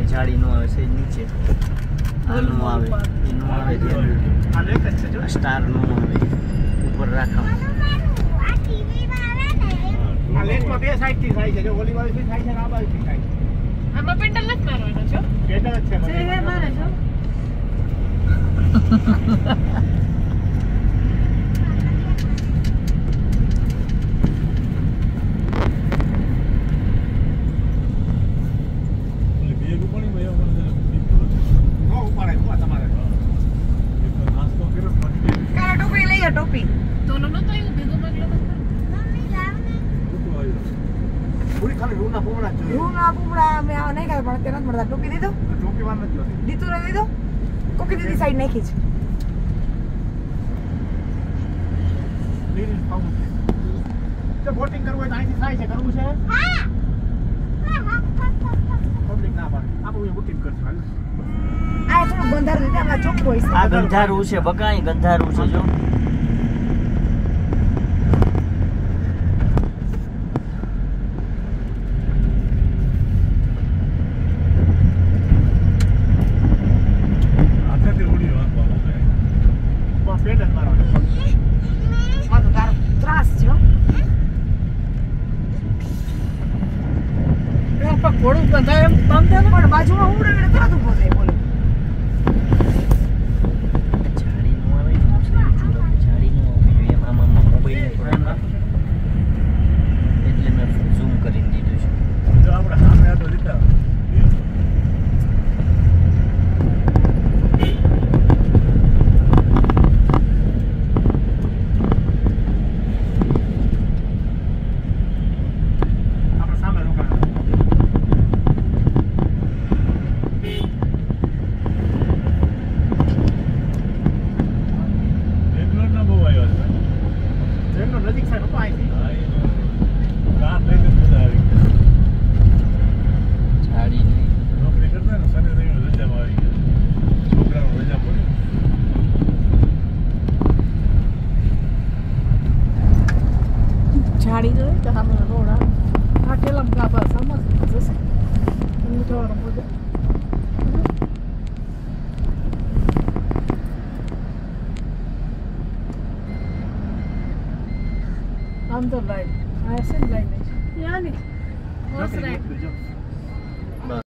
જાડી નો આવે છે નીચે આનું આવે એનું આવે સ્ટાર નો આવે ઉપર રાખવા આ લેન્સમાં બે સાઈડ થી થાય છે જો ઓલી બાજુ થી થાય છે આ બાજુ થી થાય છે આમાં પેન્ડલ નથી મારવાનો છો પેન્ડલ જ છે મને મારે છો ટોપી તો નો તો એવું ભેગો માગલો મમ્મી લાવને પૂરી ખાલી રૂના પૂમડા જોઈએ રૂના પૂમડા મે આ નહીં ખાય પણ તે નથી મળતા ટોપી દીધો ટોપી માં નથી જોતી દીધું ને દીધો કોકી દીધી સાઈડ નાખી છે લીલી પાઉં છે જો બોટિંગ કરવું હોય તો અહીંથી થાય છે કરવું છે હા પબ્લિક ના પાડે આપણે બોટિંગ કરશું હાલ આ થોડું ગંધારું છે આમાં ચોખ્ખું હોય છે આ ગંધારું છે બકાઈ ગંધારું છે જો પેડલ મારવાનો આ તો તારો ત્રાસ છે હો ઘોડું બંધાય એમ કામ થાય પણ બાજુમાં ઉડે એટલે તરત ઊભો થાય બોલો જાડી નો આવે જાડી નો આવે એમ આમાં મોબાઈલ થોડા એટલે મેં ઝૂમ કરીને દીધું છે જો આપણે સામે આટો લીધા નજીક સાઈડ ઉપર આવી કાર લઈને બધા આવી જાડી નહીં નોકરી કરતા ને સને રવિ રજામાં આવી ગયા છોકરાનો રજા પડી જાડી જોઈએ તો સામે રોડ આવે આ કેલમ કાપા સમજ જશે હું જવાનું બધે આમ તો લાઈન આ છે લાઈન છે યાની હોર્સ રાઈડ